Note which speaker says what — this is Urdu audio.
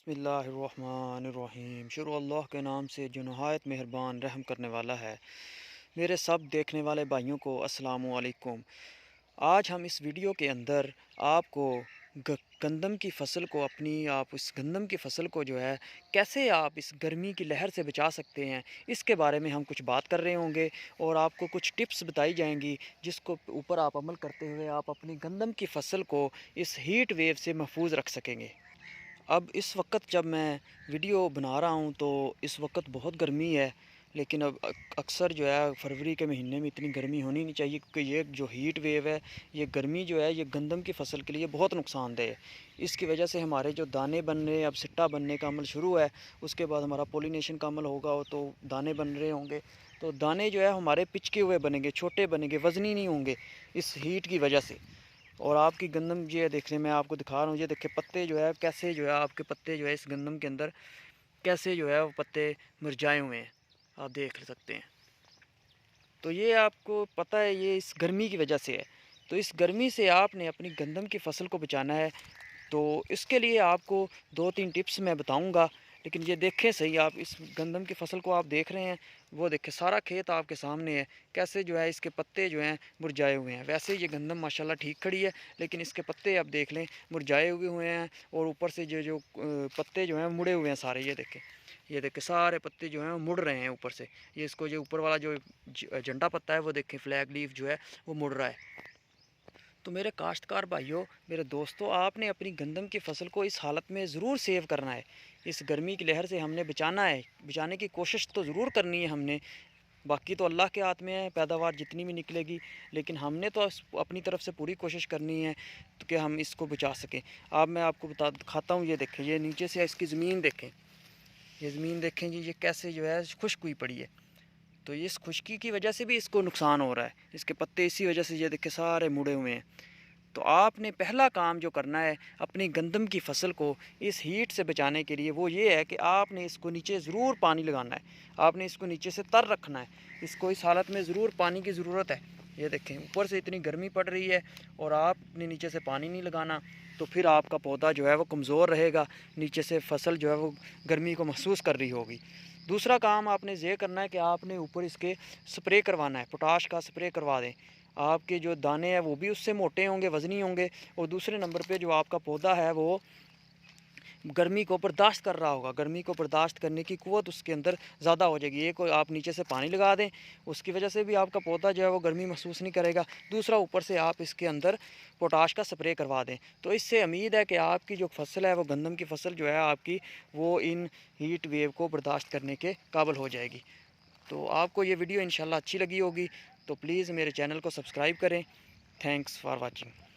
Speaker 1: بسم اللہ الرحمن الرحیم۔ شروع اللہ کے نام سے جو نہایت مہربان رحم کرنے والا ہے۔ میرے سب دیکھنے والے بھائیوں کو السلام علیکم۔ آج ہم اس ویڈیو کے اندر آپ کو گندم کی فصل کو اس گندم کی فصل کو جو ہے کیسے آپ اس گرمی کی لہر سے بچا سکتے ہیں، اس کے بارے میں ہم کچھ بات کر رہے ہوں گے اور آپ کو کچھ ٹپس بتائی جائیں گی جس کو اوپر آپ عمل کرتے ہوئے آپ اپنی گندم کی فصل کو اس ہیٹ ویو سے محفوظ رکھ سکیں گے۔ اب اس وقت جب میں ویڈیو بنا رہا ہوں تو اس وقت بہت گرمی ہے، لیکن اب اکثر جو ہے فروری کے مہینے میں اتنی گرمی ہونی نہیں چاہیے، کیونکہ یہ جو ہیٹ ویو ہے، یہ گرمی جو ہے یہ گندم کی فصل کے لیے بہت نقصان دہ ہے۔ اس کی وجہ سے ہمارے جو دانے بننے، اب سٹا بننے کا عمل شروع ہے، اس کے بعد ہمارا پولینیشن کا عمل ہوگا تو دانے بن رہے ہوں گے، تو دانے جو ہے ہمارے پچکے ہوئے بنیں گے، چھوٹے بنیں گے، وزنی نہیں ہوں گے اس ہیٹ کی وجہ سے۔ اور آپ کی گندم یہ دیکھنے میں آپ کو دکھا رہا ہوں، یہ دیکھیں پتے جو ہے کیسے جو ہے آپ کے پتے جو ہے اس گندم کے اندر کیسے جو ہے وہ پتے مرجھائے ہوئے ہیں، آپ دیکھ سکتے ہیں۔ تو یہ آپ کو پتہ ہے یہ اس گرمی کی وجہ سے ہے، تو اس گرمی سے آپ نے اپنی گندم کی فصل کو بچانا ہے۔ تو اس کے لیے آپ کو 2-3 ٹپس میں بتاؤں گا، لیکن یہ دیکھیں صحیح، آپ اس گندم کی فصل کو آپ دیکھ رہے ہیں، وہ دیکھیں سارا کھیت آپ کے سامنے ہے، کیسے جو ہے اس کے پتے جو ہیں مرجھائے ہوئے ہیں۔ ویسے یہ گندم ماشاءاللہ ٹھیک کھڑی ہے، لیکن اس کے پتے آپ دیکھ لیں مرجھائے ہوئے ہیں، اور اوپر سے جو پتے جو ہیں مڑے ہوئے ہیں سارے، یہ دیکھیں سارے پتے جو ہیں وہ مڑ رہے ہیں اوپر سے۔ یہ اس کو جو اوپر والا جو جھنڈا پتا ہے وہ دیکھیں فلیگ لیف جو ہے وہ مڑ رہا ہے۔ تو میرے کاشتکار بھائیوں، میرے دوستوں، آپ نے اپنی گندم کی فصل کو اس حالت میں ضرور سیو کرنا ہے۔ اس گرمی کی لہر سے ہم نے بچانا ہے، بچانے کی کوشش تو ضرور کرنی ہے ہم نے، باقی تو اللہ کے ہاتھ میں ہے پیداوار جتنی بھی نکلے گی، لیکن ہم نے تو اپنی طرف سے پوری کوشش کرنی ہے کہ ہم اس کو بچا سکیں۔ اب میں آپ کو دکھاتا ہوں، یہ دیکھیں، یہ نیچے سے اس کی زمین دیکھیں، یہ زمین دیکھیں جی، یہ کیسے جو ہے خشک ہوئی پڑی ہے۔ تو اس خشکی کی وجہ سے بھی اس کو نقصان ہو رہا ہے، اس کے پتے اسی وجہ سے یہ دیکھیں سارے مڑے ہوئے ہیں۔ تو آپ نے پہلا کام جو کرنا ہے اپنی گندم کی فصل کو اس ہیٹ سے بچانے کے لیے، وہ یہ ہے کہ آپ نے اس کو نیچے ضرور پانی لگانا ہے، آپ نے اس کو نیچے سے تر رکھنا ہے، اس کو اس حالت میں ضرور پانی کی ضرورت ہے۔ یہ دیکھیں اوپر سے اتنی گرمی پڑ رہی ہے اور آپ نے نیچے سے پانی نہیں لگانا، تو پھر آپ کا پودا جو ہے وہ کمزور رہے گا، نیچے سے فصل جو ہے وہ گرمی کو محسوس کر رہی ہوگی۔ دوسرا کام آپ نے یہ کرنا ہے کہ آپ نے اوپر اس کے سپرے کروانا ہے، پوٹاش کا سپرے کروا دیں۔ آپ کے جو دانے ہیں وہ بھی اس سے موٹے ہوں گے، وزنی ہوں گے، اور دوسرے نمبر پہ جو آپ کا پودا ہے وہ گرمی کو برداشت کر رہا ہوگا، گرمی کو برداشت کرنے کی قوت اس کے اندر زیادہ ہو جائے گی۔ ایک آپ نیچے سے پانی لگا دیں، اس کی وجہ سے بھی آپ کا پودا جو ہے وہ گرمی محسوس نہیں کرے گا، دوسرا اوپر سے آپ اس کے اندر پوٹاش کا سپرے کروا دیں، تو اس سے امید ہے کہ آپ کی جو فصل ہے وہ گندم کی فصل جو ہے آپ کی، وہ ان ہیٹ ویو کو برداشت کرنے کے قابل ہو جائے گی۔ تو آپ کو یہ ویڈیو انشاءاللہ اچھی لگی ہوگی، تو پلیز میرے چینل کو سبسکرائب کریں۔ Thanks for watching.